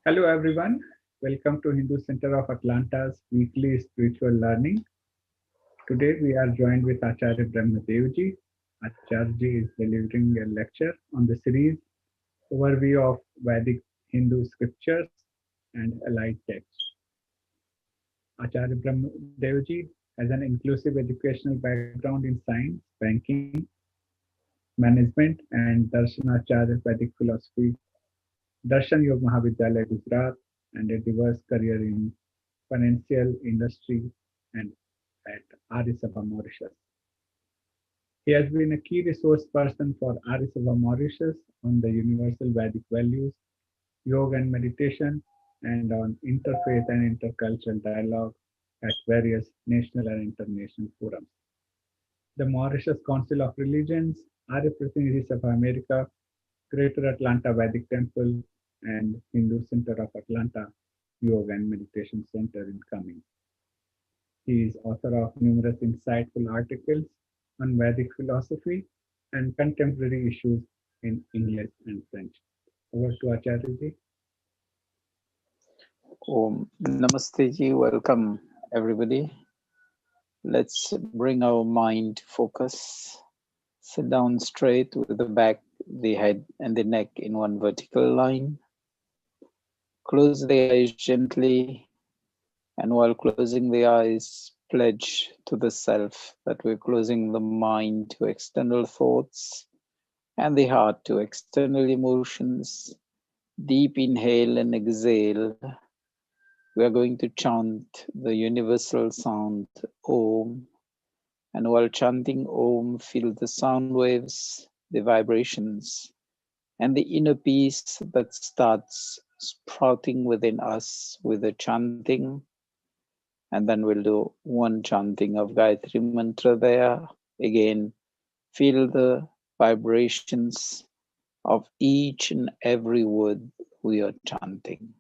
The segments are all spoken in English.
Hello everyone, welcome to Hindu Center of Atlanta's weekly spiritual learning. Today we are joined with Acharya Brahmadevji. Acharya is delivering a lecture on the series Overview of Vedic Hindu Scriptures and Allied Texts. Acharya Brahmadevji has an inclusive educational background in science, banking, management and Darshanacharya Vedic philosophy, Darshan Yoga Mahavidyalaya Gujarat and a diverse career in financial industry and at Arya Sabha Mauritius. He has been a key resource person for Arya Sabha Mauritius on the universal Vedic values, yoga and meditation, and on interfaith and intercultural dialogue at various national and international forums. The Mauritius Council of Religions, Arya Pratinidhi Sabha America, Greater Atlanta Vedic Temple, and Hindu Center of Atlanta Yoga and Meditation Center in Cumming. He is author of numerous insightful articles on Vedic philosophy and contemporary issues in English and French. Over to Acharya. Om Namaste ji, welcome everybody. Let's bring our mind to focus. Sit down straight with the back, the head, and the neck in one vertical line. Close the eyes gently, and while closing the eyes, pledge to the self that we're closing the mind to external thoughts and the heart to external emotions. Deep inhale and exhale. We are going to chant the universal sound Om. And while chanting Om, feel the sound waves, the vibrations, and the inner peace that starts sprouting within us with the chanting. And then we'll do one chanting of Gayatri Mantra there. Again, feel the vibrations of each and every word we are chanting.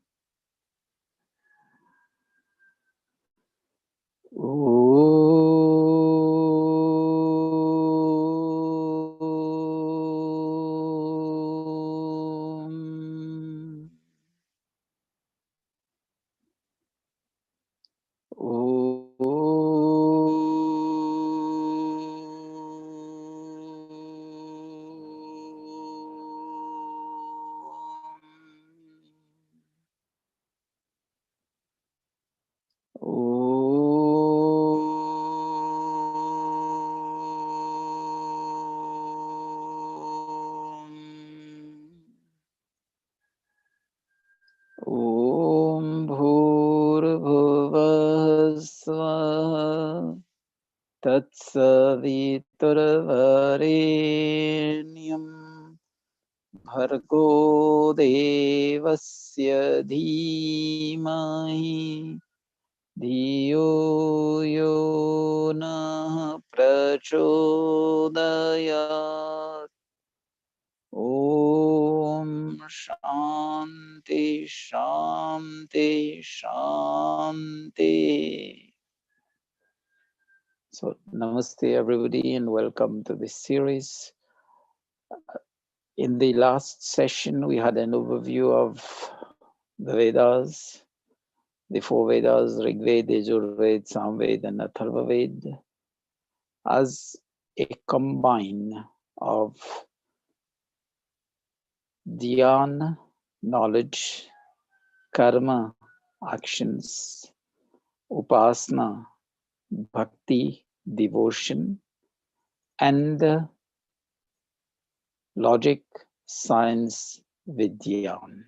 Om Bhurbhuvah Swaha Tatsaviturvarenyam Bhargo Devasya Dhimahi Dhiyo Yona Prachodayat. Om Shanti Shanti Shanti. So namaste everybody and welcome to this series. In the last session we had an overview of the Vedas, the four Vedas, Rig Veda, Yajurveda, Samveda and Atharva Veda, as a combine of Dhyan, knowledge, karma, actions, upasana, bhakti, devotion, and logic, science, vidyan.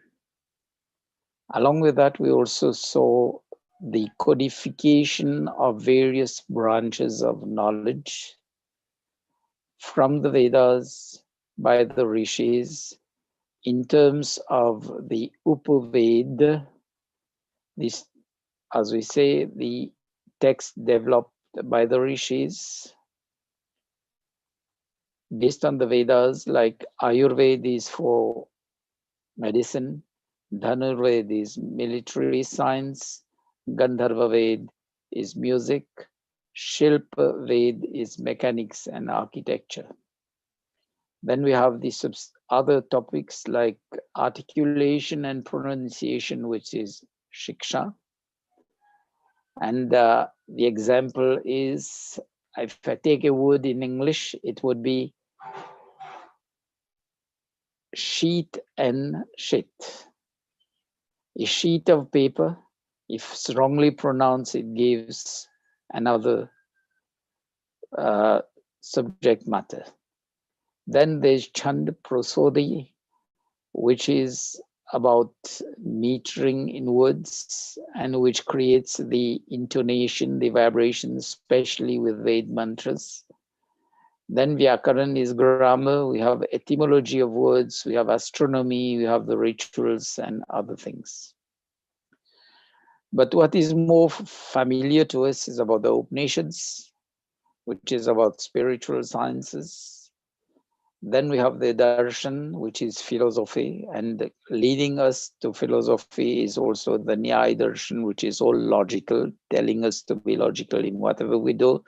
Along with that, we also saw the codification of various branches of knowledge from the Vedas by the rishis in terms of the Upaved, this, as we say, the text developed by the rishis based on the Vedas, like Ayurveda is for medicine, Dhanurveda is military science, Gandharva Ved is music, Shilpa Ved is mechanics and architecture. Then we have the other topics like articulation and pronunciation, which is shiksha. And the example is, if I take a word in English, it would be sheet and shit. A sheet of paper, if wrongly pronounced, it gives another subject matter. Then there's Chand Prosody, which is about metering in words and which creates the intonation, the vibration, especially with Ved mantras. Then Vyakaran is grammar, we have etymology of words, we have astronomy, we have the rituals and other things. But what is more familiar to us is about the Upanishads, which is about spiritual sciences. Then we have the darshan, which is philosophy, and leading us to philosophy is also the Nyaya darshan, which is all logical, telling us to be logical in whatever we do,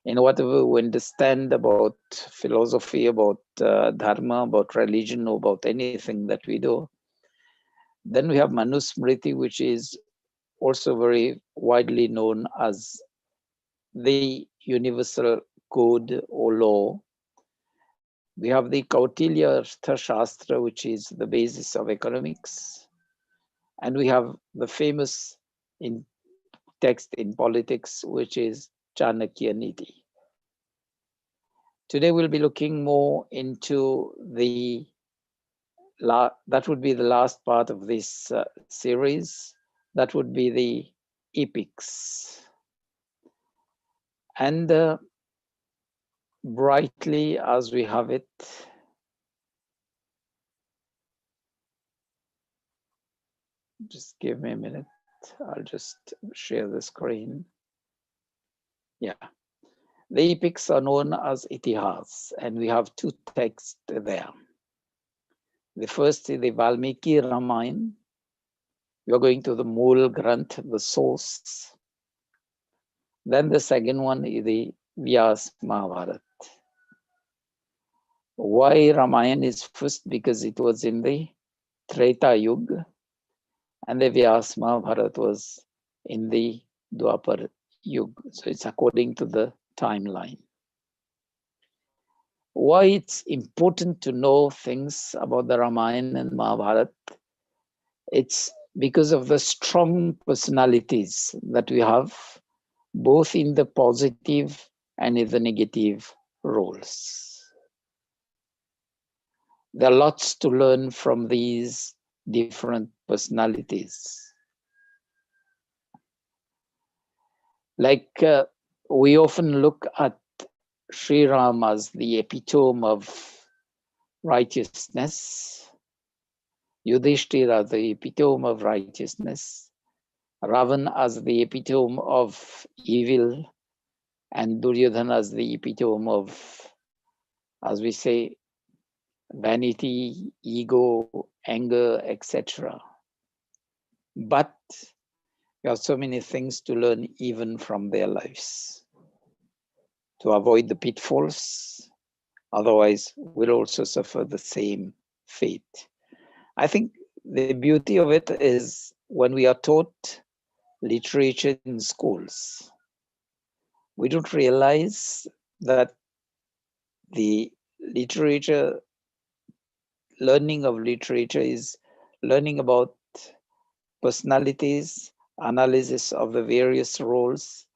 in whatever we understand about philosophy, about dharma, about religion, or about anything that we do. Then we have Manusmriti, which is also very widely known as the universal code or law. We have the Kautilya Arthashastra, which is the basis of economics. And we have the famous in text in politics, which is Chanakya Niti. Today we'll be looking more into that would be the last part of this series. That would be the epics. And brightly as we have it, just give me a minute. I'll just share the screen. Yeah. The epics are known as Itihas, and we have two texts there. The first is the Valmiki Ramayana. We are going to the Mool Granth, the source. Then the second one is the Vyas Mahabharat. Why Ramayana is first? Because it was in the Treta Yuga, and the Vyas Mahabharat was in the Dwapar Yuga. So it's according to the timeline. Why it's important to know things about the Ramayana and Mahabharata? It's because of the strong personalities that we have, both in the positive and in the negative roles. There are lots to learn from these different personalities. Like we often look at Sri Ram as the epitome of righteousness, Yudhishthira as the epitome of righteousness, Ravan as the epitome of evil, and Duryodhana as the epitome of, as we say, vanity, ego, anger, etc. But there are so many things to learn even from their lives to avoid the pitfalls. Otherwise, we'll also suffer the same fate. I think the beauty of it is when we are taught literature in schools, we don't realize that the literature, learning of literature is learning about personalities, analysis of the various roles,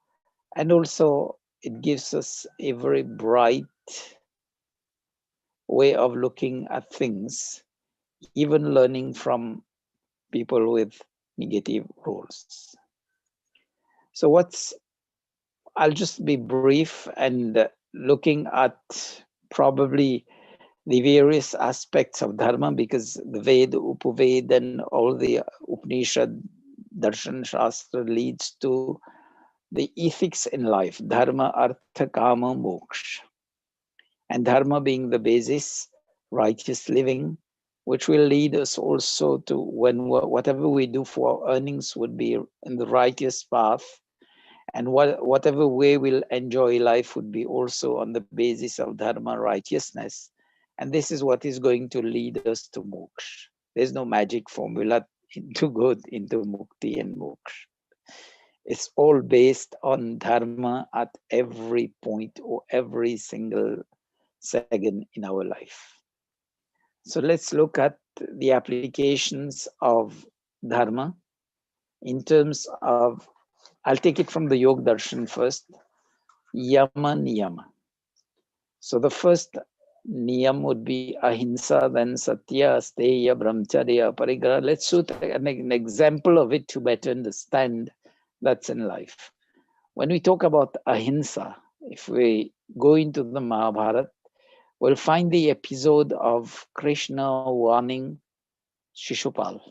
and also it gives us a very bright way of looking at things, even learning from people with negative roles. So I'll just be brief and looking at probably the various aspects of dharma, because the Ved, Upaved, and all the Upanishad, Darshan, Shastra leads to the ethics in life, dharma, artha, kama, moksha. And dharma being the basis, righteous living, which will lead us also to whatever we do for our earnings would be in the righteous path, and whatever way we'll enjoy life would be also on the basis of dharma, righteousness. And this is what is going to lead us to moksha. There's no magic formula to go into mukti and moksha. It's all based on dharma at every point or every single second in our life. So let's look at the applications of dharma in terms of, I'll take it from the Yoga Darshan first, yama niyama. So the first niyam would be ahimsa, then satya, asteya, brahmacharya, parigraha. Let's shoot an example of it to better understand that's in life. When we talk about ahimsa, if we go into the Mahabharata, we'll find the episode of Krishna warning Shishupal.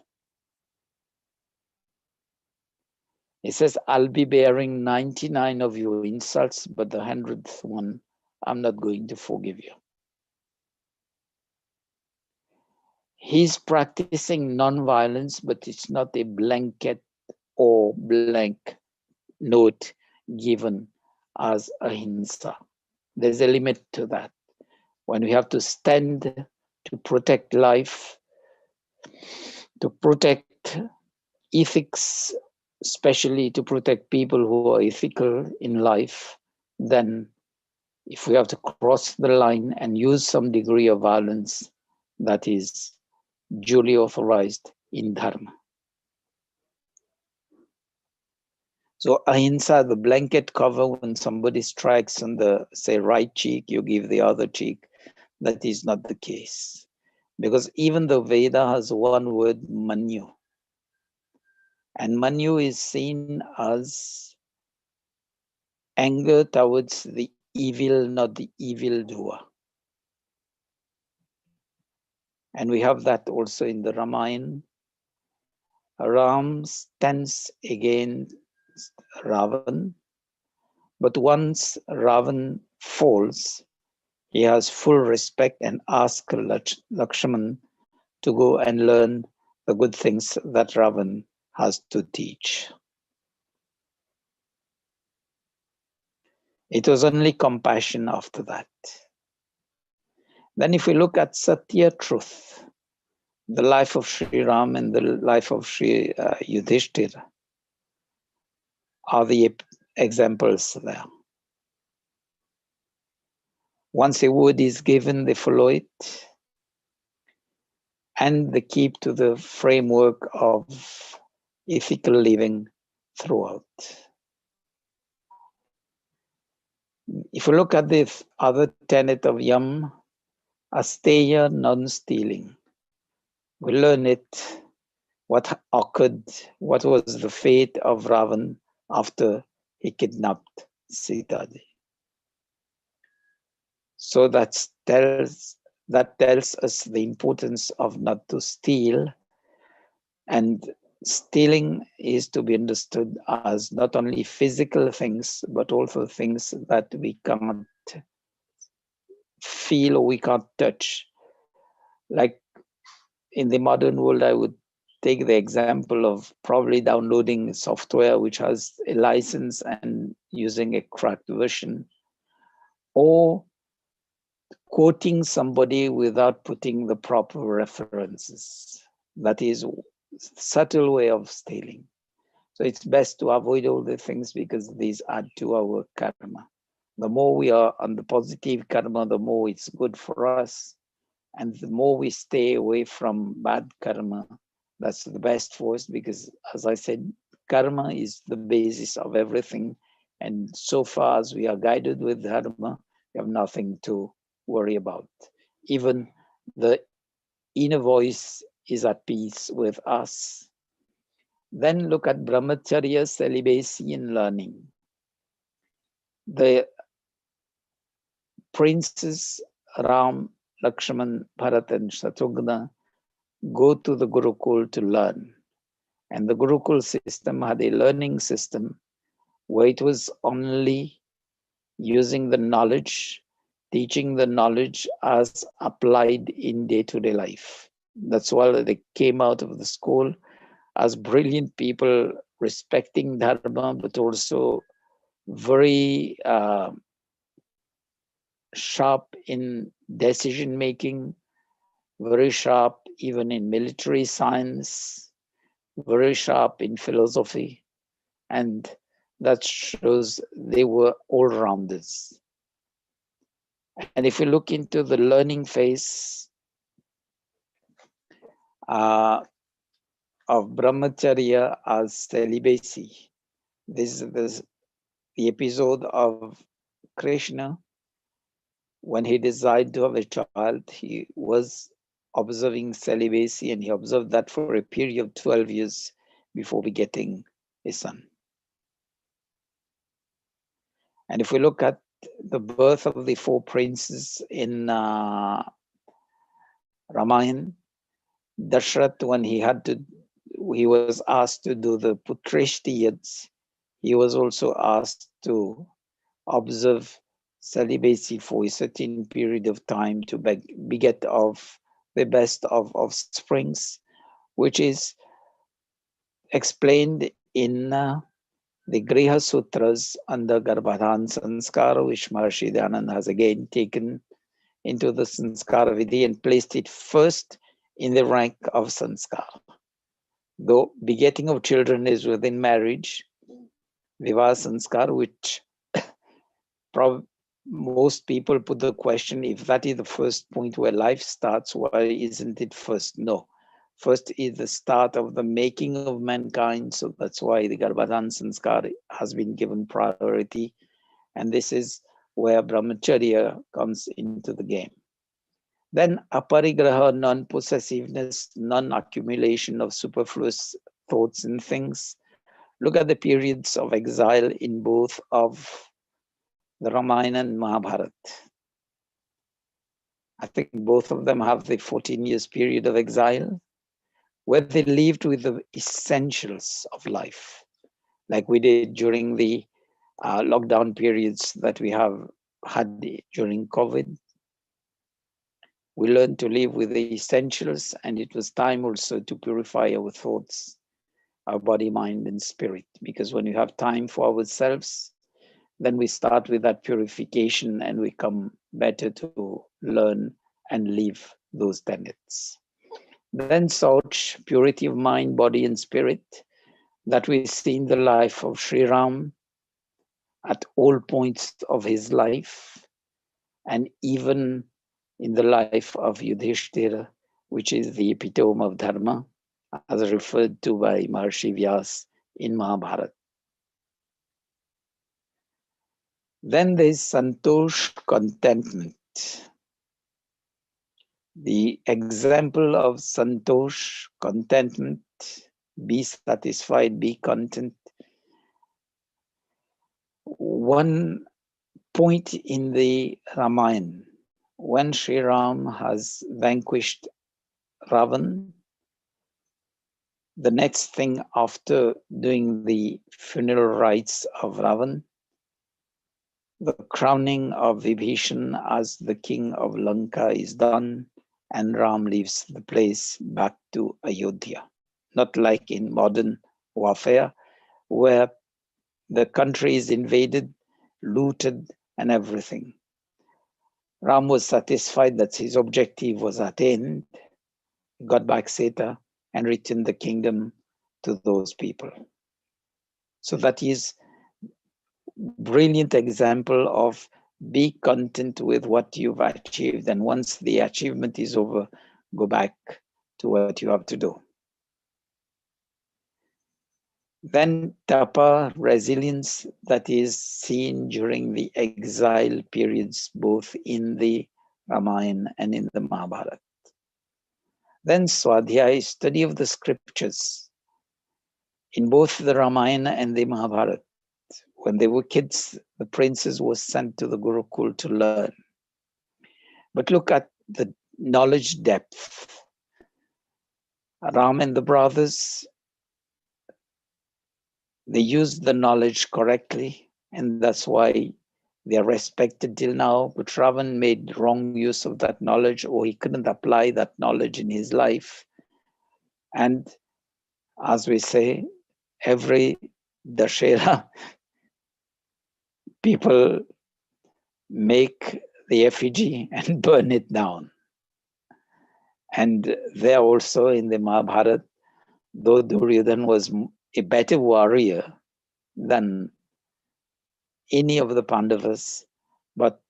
He says, I'll be bearing 99 of your insults, but the 100th one, I'm not going to forgive you. He's practicing non-violence, but it's not a blanket or blank note given as ahimsa. There's a limit to that. When we have to stand to protect life, to protect ethics, especially to protect people who are ethical in life, then if we have to cross the line and use some degree of violence, that is duly authorized in dharma. So ahimsa, the blanket cover, when somebody strikes on the, say, right cheek, you give the other cheek. That is not the case. Because even the Veda has one word, manu. And manu is seen as anger towards the evil, not the evildoer. And we have that also in the Ramayana. Ram stands against Ravan, but once Ravan falls, he has full respect and asks Lakshman to go and learn the good things that Ravan has to teach. It was only compassion after that. Then if we look at Satya, truth, the life of Sri Ram and the life of Sri Yudhishthira are the examples there. Once a word is given, they follow it, and they keep to the framework of ethical living throughout. If you look at the other tenet of Yam, asteya, non-stealing, we learn it, what occurred, what was the fate of Ravan after he kidnapped Sita. So that tells us the importance of not to steal. And stealing is to be understood as not only physical things, but also things that we can't feel or we can't touch. Like in the modern world, I would take the example of probably downloading software which has a license and using a cracked version, or quoting somebody without putting the proper references. That is a subtle way of stealing. So it's best to avoid all the things because these add to our karma. The more we are on the positive karma, the more it's good for us. And the more we stay away from bad karma, that's the best for us because, as I said, karma is the basis of everything. And so far as we are guided with dharma, we have nothing to worry about. Even the inner voice is at peace with us. Then look at brahmacharya, celibacy, and learning. The princes Ram, Lakshman, Bharat, and Shatrughna go to the Gurukul to learn. And the Gurukul system had a learning system where it was only using the knowledge, teaching the knowledge as applied in day-to-day life. That's why they came out of the school as brilliant people, respecting dharma, but also very sharp in decision making, very sharp even in military science, very sharp in philosophy, and that shows they were all rounders. And if you look into the learning phase uh, of brahmacharya as celibacy, this is the episode of Krishna. When he desired to have a child, he was observing celibacy, and he observed that for a period of 12 years before begetting a son. And if we look at the birth of the four princes in Ramayana, Dashrath, when he was asked to do the Putreshti Yads, he was also asked to observe celibacy for a certain period of time to beget of the best of offsprings, which is explained in the Griha Sutras under Garbhadhan Sanskara, which Maharshi Dayanand has again taken into the Sanskara Vidhi and placed it first in the rank of Sanskara. Though begetting of children is within marriage, Vivaha Sanskar, which most people put the question, if that is the first point where life starts, why isn't it first? No. First is the start of the making of mankind. So that's why the Garbhadhan Sanskar has been given priority. And this is where brahmacharya comes into the game. Then aparigraha, non-possessiveness, non-accumulation of superfluous thoughts and things. Look at the periods of exile in both of the Ramayana and Mahabharata. I think both of them have the 14 years period of exile, where they lived with the essentials of life, like we did during the lockdown periods that we have had during COVID. We learned to live with the essentials, and it was time also to purify our thoughts, our body, mind, and spirit. Because when you have time for ourselves, then we start with that purification and we come better to learn and live those tenets. Then such purity of mind, body, and spirit that we see in the life of Sri Ram at all points of his life, and even in the life of Yudhishthira, which is the epitome of Dharma, as referred to by Maharshi Vyas in Mahabharata. Then there is Santosh, contentment. The example of Santosh, contentment, be satisfied, be content. One point in the Ramayana, when Sri Ram has vanquished Ravan, the next thing after doing the funeral rites of Ravan, the crowning of Vibhishan as the king of Lanka is done, and Ram leaves the place back to Ayodhya. Not like in modern warfare, where the country is invaded, looted, and everything. Ram was satisfied that his objective was attained, got back Sita, and returned the kingdom to those people. So that is brilliant example of be content with what you've achieved, and once the achievement is over, go back to what you have to do. Then tapa, resilience, that is seen during the exile periods, both in the Ramayana and in the Mahabharata. Then swadhyaya, study of the scriptures. In both the Ramayana and the Mahabharata, when they were kids, the princes were sent to the Gurukul to learn. But look at the knowledge depth. Ram and the brothers, they used the knowledge correctly, and that's why they are respected till now. But Ravan made wrong use of that knowledge, or he couldn't apply that knowledge in his life. And as we say, every Dashera, people make the effigy and burn it down. And there also in the Mahabharata, though Duryodhana was a better warrior than any of the Pandavas, but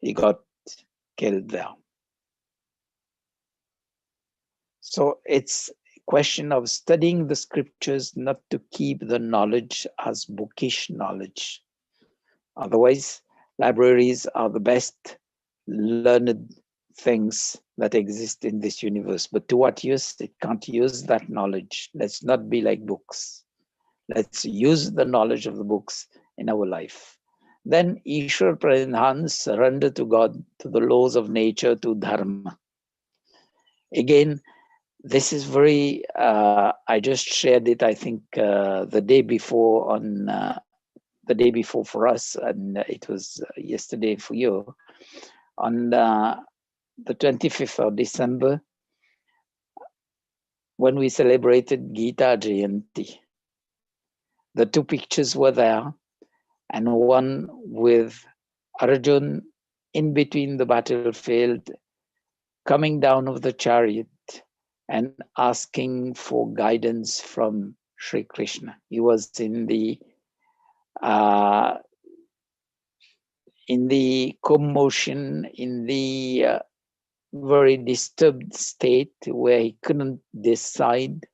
he got killed there. So it's a question of studying the scriptures, not to keep the knowledge as bookish knowledge. Otherwise, libraries are the best learned things that exist in this universe. But to what use? It can't use that knowledge. Let's not be like books. Let's use the knowledge of the books in our life. Then Ishwar Pranidhan, surrender to God, to the laws of nature, to Dharma. Again, this is very, I just shared it, I think, the day before the day before for us, and it was yesterday for you. On the 25th of December, when we celebrated Gita Jayanti, the two pictures were there, and one with Arjun in between the battlefield, coming down of the chariot and asking for guidance from Sri Krishna. He was uh, in the commotion, in the very disturbed state where he couldn't decide,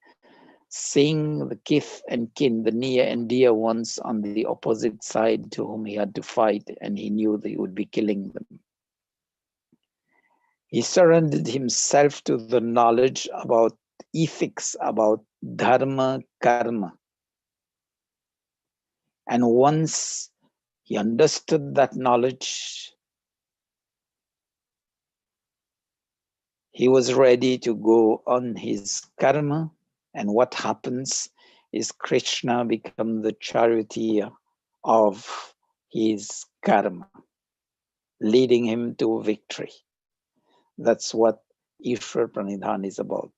seeing the kith and kin, the near and dear ones on the opposite side to whom he had to fight, and he knew that he would be killing them. He surrendered himself to the knowledge about ethics, about dharma, karma. And once he understood that knowledge, he was ready to go on his karma. And what happens is Krishna becomes the charioteer of his karma, leading him to victory. That's what Ishwar Pranidhan is about.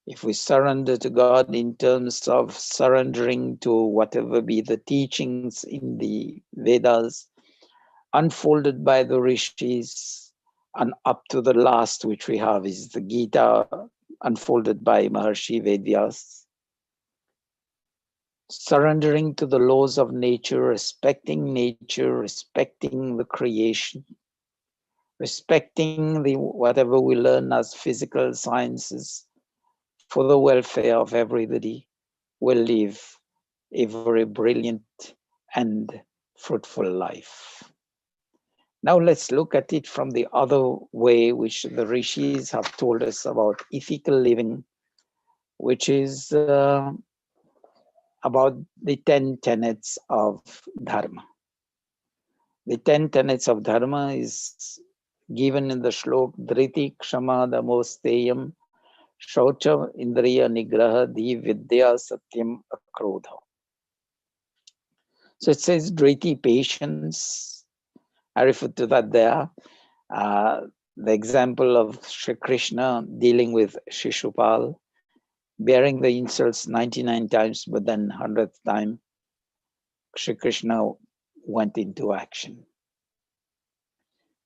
If we surrender to God in terms of surrendering to whatever be the teachings in the Vedas, unfolded by the rishis, and up to the last which we have is the Gita, unfolded by Maharshi Vedyas, surrendering to the laws of nature, respecting the creation, respecting the whatever we learn as physical sciences for the welfare of everybody, will live a very brilliant and fruitful life. Now let's look at it from the other way, which the rishis have told us about ethical living, which is about the 10 tenets of dharma. The 10 tenets of dharma is given in the shlok Dhriti Kshama Damosteyam Shaucha Indriya Nigraha Di Vidya Satyam Akrodha. So it says Dhriti, patience. I refer to that there. The example of Sri Krishna dealing with Shishupal, bearing the insults 99 times, but then 100th time, Sri Krishna went into action.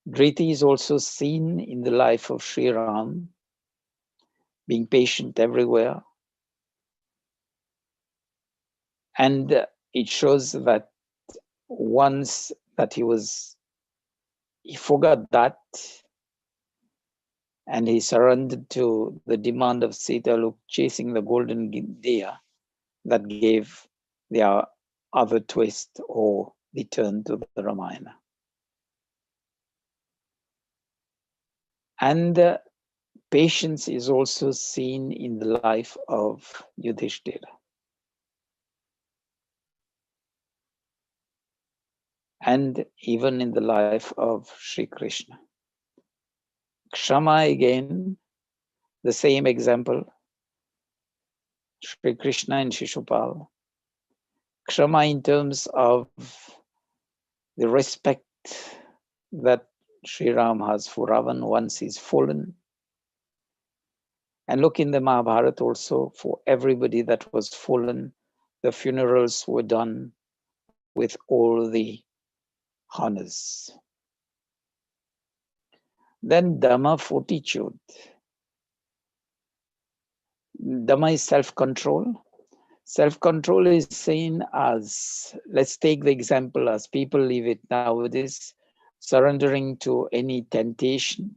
Dhriti is also seen in the life of Sri Ram, being patient everywhere. And it shows that once that he forgot that, and he surrendered to the demand of Sita, look, chasing the golden deer, that gave the other twist or the turn to the Ramayana. And patience is also seen in the life of Yudhishthira. And even in the life of Sri Krishna. Kshama again, the same example, Sri Krishna and Shishupal. Kshama in terms of the respect that Sri Ram has for Ravan once he's fallen. And look in the Mahabharata also, for everybody that was fallen, the funerals were done with all the honors. Then Dhamma fortitude. Dhamma is self-control. Self-control is seen as, let's take the example as people live it nowadays, surrendering to any temptation.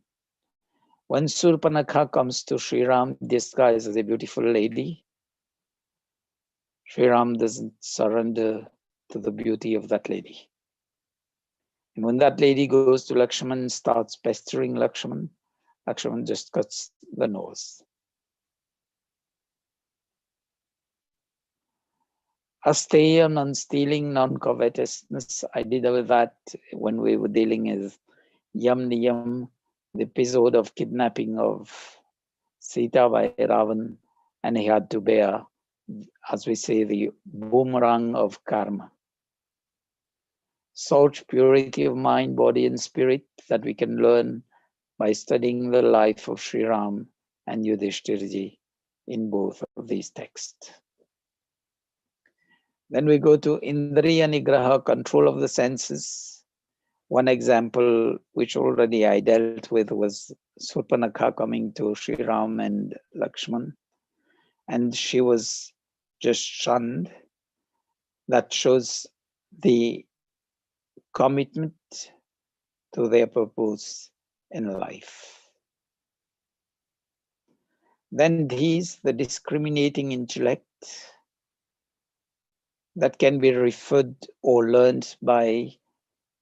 When Surpanakha comes to Sri Ram disguised as a beautiful lady, Sri Ram doesn't surrender to the beauty of that lady. And when that lady goes to Lakshman and starts pestering Lakshman, Lakshman just cuts the nose. Asteya, non-stealing, non-covetousness. I did with that when we were dealing with Yam Niyam, the episode of kidnapping of Sita by Ravan, and he had to bear, as we say, the boomerang of karma. Such purity of mind, body, and spirit that we can learn by studying the life of Sri Ram and Yudhishthirji in both of these texts. Then we go to Indriya Nigraha, control of the senses. One example, which already I dealt with, was Surpanakha coming to Sri Ram and Lakshman, and she was just shunned. That shows the commitment to their purpose in life. Then these, the discriminating intellect that can be referred or learned by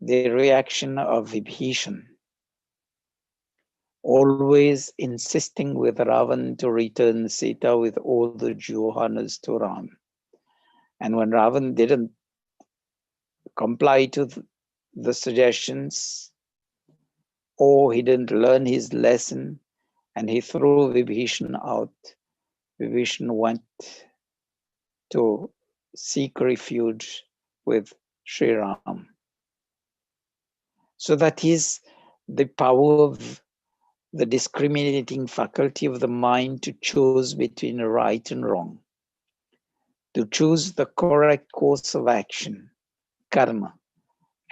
the reaction of Vibhishan, always insisting with Ravan to return Sita with all the Johanas to Ram. And when Ravan didn't comply to the suggestions, or he didn't learn his lesson, and he threw Vibhishan out, Vibhishan went to seek refuge with Sri Ram. So that is the power of the discriminating faculty of the mind to choose between right and wrong, to choose the correct course of action, karma,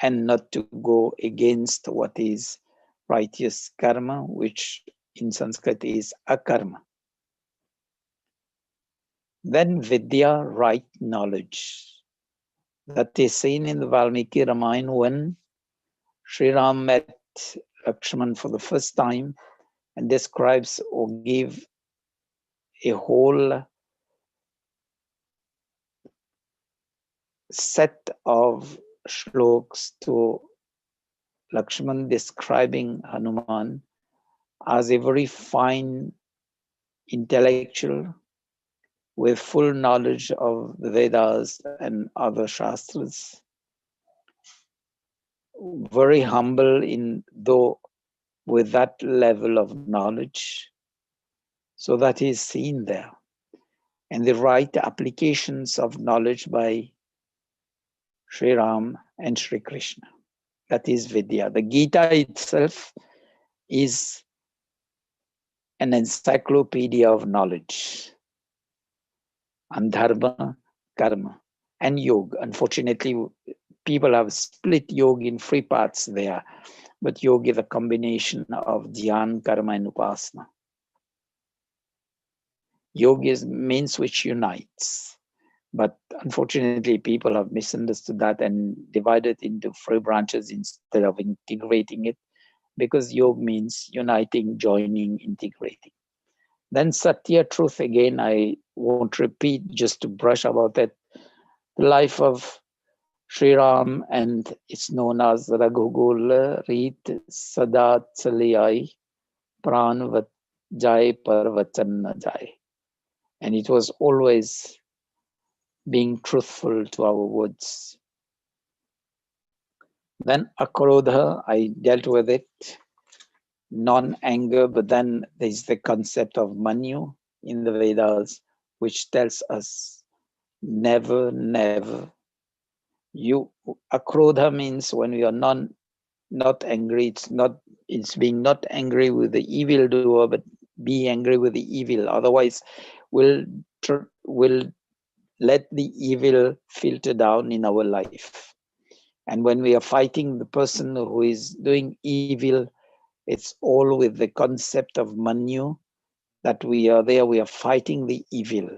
and not to go against what is righteous karma, which in Sanskrit is akarma. Then vidya, right knowledge. That is seen in the Valmiki Ramayana when Sri Ram met Lakshman for the first time and describes or gives a whole set of shloks to Lakshman describing Hanuman as a very fine intellectual with full knowledge of the Vedas and other Shastras, very humble in though with that level of knowledge. So that is seen there. And the right applications of knowledge by Sri Ram and Sri Krishna. That is Vidya. The Gita itself is an encyclopedia of knowledge on dharma, karma, and yoga. Unfortunately, people have split yoga in three parts there, but yoga is a combination of dhyan, karma, and upasana. Yoga means which unites, but unfortunately, people have misunderstood that and divided into three branches instead of integrating it, because yoga means uniting, joining, integrating. Then Satya, truth, again, I won't repeat, just to brush about that. The life of Sri Ram, and it's known as Raghugul Reet Sadat Saliyai Pran Vat Jai Par Vachan Na Jai. And it was always being truthful to our words. Then Akrodha, I dealt with it, non-anger, but then there's the concept of Manu in the Vedas, which tells us never, never. Akrodha means when we are not angry, it's being not angry with the evildoer, but be angry with the evil. Otherwise, we'll let the evil filter down in our life. And when we are fighting the person who is doing evil, It's all with the concept of Manu, that we are fighting the evil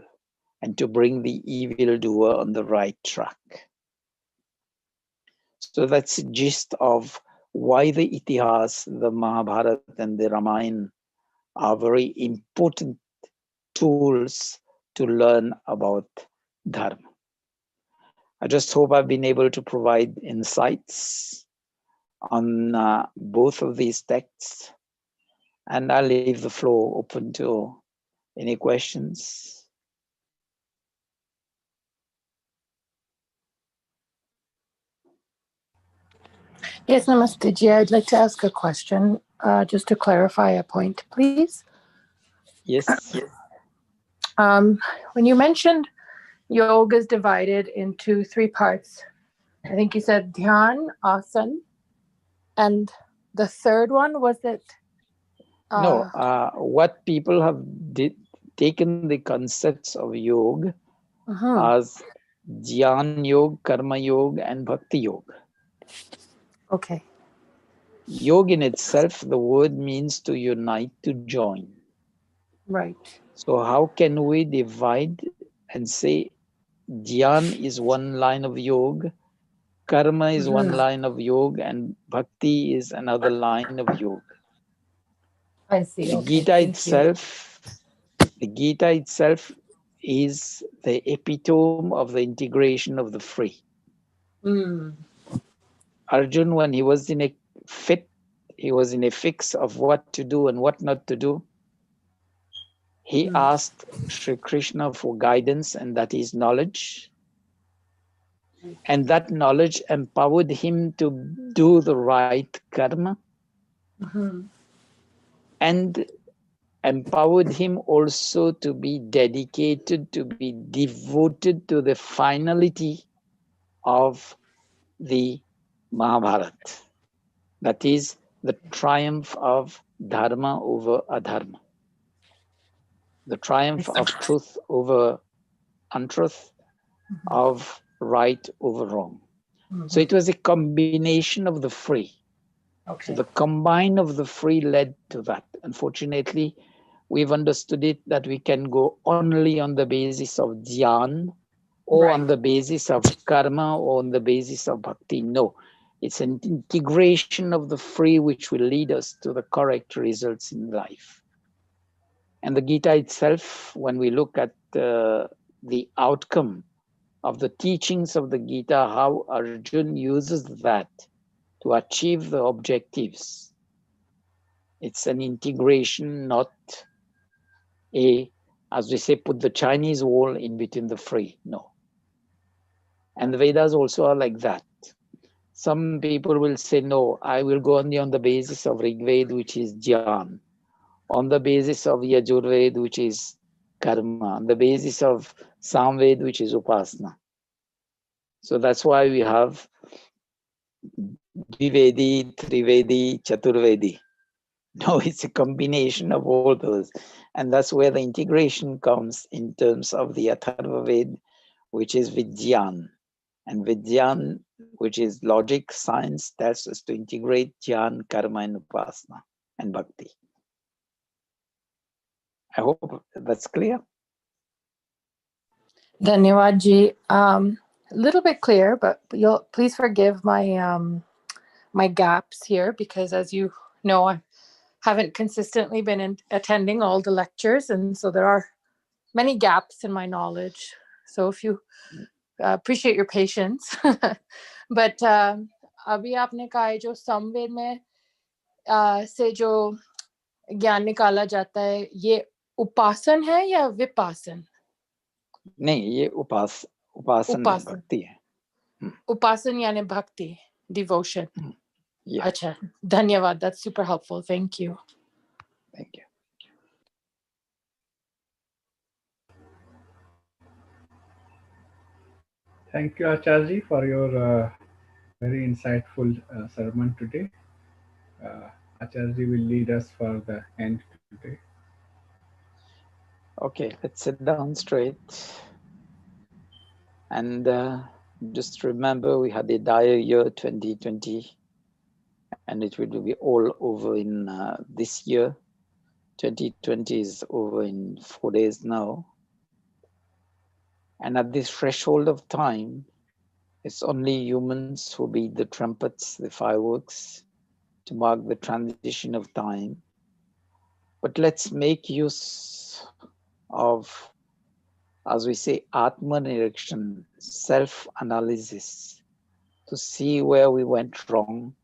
and to bring the evildoer on the right track. So that's the gist of why the Itihas, the Mahabharata and the Ramayana are very important tools to learn about Dharma. I just hope I've been able to provide insights on both of these texts, and I'll leave the floor open to any questions. Yes, Namaste Ji. I'd like to ask a question, just to clarify a point, please. Yes. When you mentioned yoga is divided into three parts, I think you said dhyan, asan, and the third one was it? No, what people have taken the concepts of yoga as Jnana Yoga, Karma Yoga, and Bhakti Yoga. Okay. Yoga in itself, the word means to unite, to join. Right. So how can we divide and say Dhyan is one line of yoga, Karma is one line of yoga, and Bhakti is another line of yoga? I see. The Gita itself is the epitome of the integration of the free. Arjun, when he was in a fix of what to do and what not to do, he asked Sri Krishna for guidance, and that is knowledge. And that knowledge empowered him to do the right karma, and empowered him also to be dedicated, to be devoted to the finality of the Mahabharata. That is the triumph of dharma over adharma, the triumph of truth over untruth, of right over wrong. So it was a combination of the three. Okay. So the combine of the three led to that. Unfortunately, we've understood it that we can go only on the basis of dhyan, or on the basis of karma, or on the basis of bhakti. No, it's an integration of the three which will lead us to the correct results in life. And the Gita itself, when we look at the outcome of the teachings of the Gita, how Arjun uses that to achieve the objectives. It's an integration, not as we say, put the Chinese wall in between the three. No. And the Vedas also are like that. Some people will say, no, I will go only on the basis of Rigved, which is Dhyan, on the basis of Yajurved, which is Karma, on the basis of Samved, which is Upasana. So that's why we have Dvivedi, Trivedi, Chaturvedi. No, it's a combination of all those. And that's where the integration comes in terms of the Atharva Ved, which is Vidyan. And Vidyan, which is logic, science, tells us to integrate Jnana, Karma, and Upasana, and Bhakti. I hope that's clear. Dhanyawad ji. A little bit clear, but you'll please forgive my my gaps here, because as you know, I haven't consistently been attending all the lectures, and so there are many gaps in my knowledge. So if you appreciate your patience. But अभी आपने कहा जो संवेद में से जो ज्ञान निकाला जाता है, ये उपासन है या विपासन? नहीं, ये उपासन भक्ति है. उपासन यानी भक्ति, devotion. Yeah. अच्छा, धन्यवाद. That's super helpful. Thank you. Thank you. Thank you, Acharji, for your very insightful sermon today. Acharji will lead us for the end today. Okay, let's sit down straight. And just remember, we had a dire year 2020. and it will be all over in this year. 2020 is over in 4 days now. And at this threshold of time, it's only humans who beat the trumpets, the fireworks, to mark the transition of time. But let's make use of, as we say, Atma-Nirikshan, self-analysis, to see where we went wrong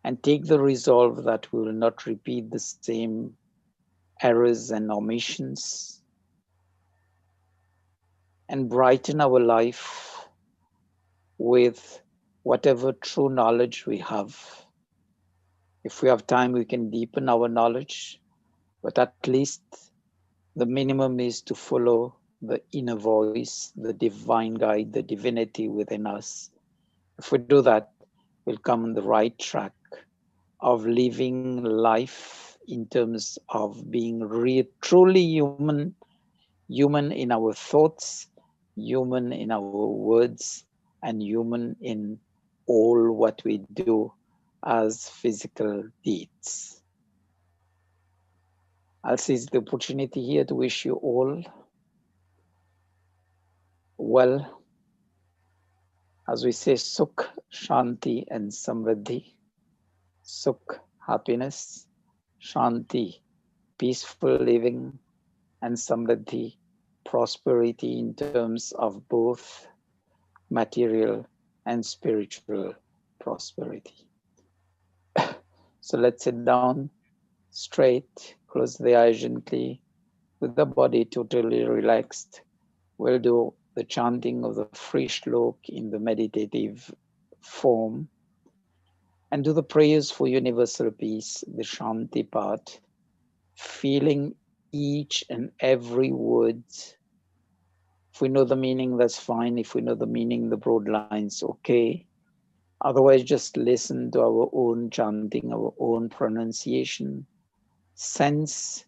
and take the resolve that we will not repeat the same errors and omissions, and brighten our life with whatever true knowledge we have. If we have time, we can deepen our knowledge, but at least the minimum is to follow the inner voice, the divine guide, the divinity within us. If we do that, we'll come on the right track of living life in terms of being truly human, human in our thoughts, human in our words, and human in all what we do as physical deeds. I'll seize the opportunity here to wish you all well, as we say, Sukh, Shanti, and Samriddhi. Sukh, happiness; Shanti, peaceful living; and Samriddhi, prosperity in terms of both material and spiritual prosperity. So let's sit down straight, close the eyes gently, with the body totally relaxed. We'll do the chanting of the free shlok in the meditative form, and do the prayers for universal peace, the Shanti part, feeling each and every word. If we know the meaning, that's fine. If we know the meaning, the broad lines, okay. Otherwise, just listen to our own chanting, our own pronunciation. Sense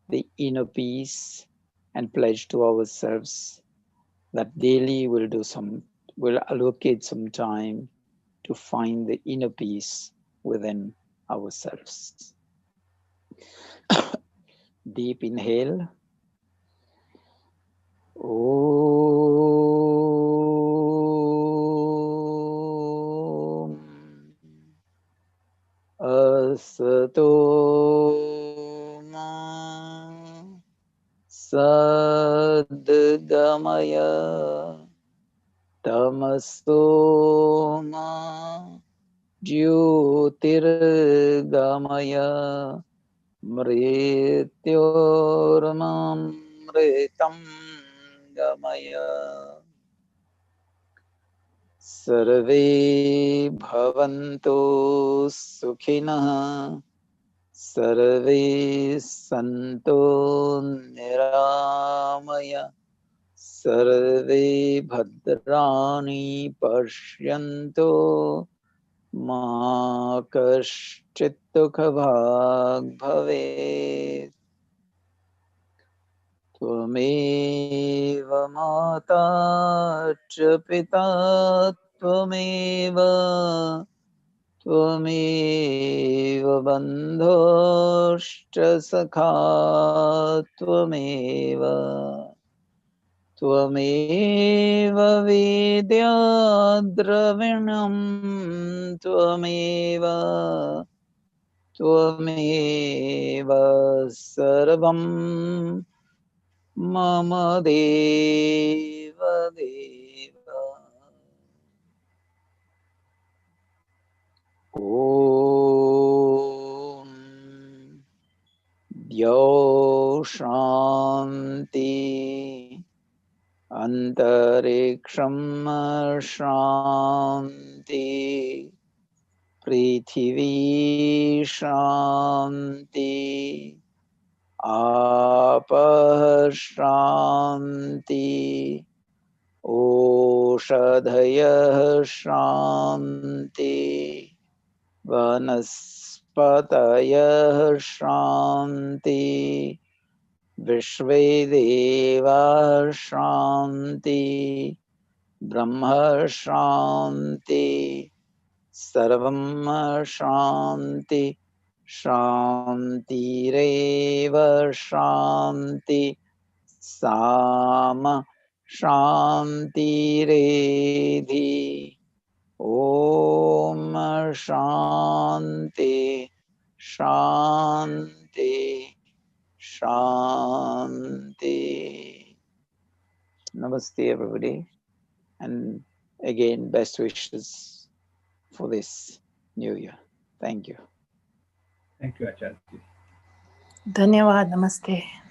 the inner peace and pledge to ourselves that daily we'll allocate some time to find the inner peace within ourselves. Deep inhale. Om Asato Ma Sadgamaya Tamaso Ma Jyotirgamaya Mrityormamritam Gamaya. Sarve bhavantu sukhinah, sarve santu niramaya, sarve bhadrani pashyantu ma kaschit dukhabhag bhavet. Tvameva mata cha pita tvameva bandhoshcha sakha tvameva vidya dravinam tvameva sarvam Mama Deva Deva. Om Dyo Shanti Antariksham Shanti Prithivi Shanti Apah Shanti Oshadhayah Shanti Vanaspatayah Shanti Vishvedeva Shanti Brahma Shanti सर्वं शान्ति शान्तिरेव शान्ति साम शान्तिरेधि ॐ शान्ति शान्ति शान्ति. Namaste everybody, and again best wishes for this new year. Thank you. Thank you, Acharya. Dhanyawad. Namaste.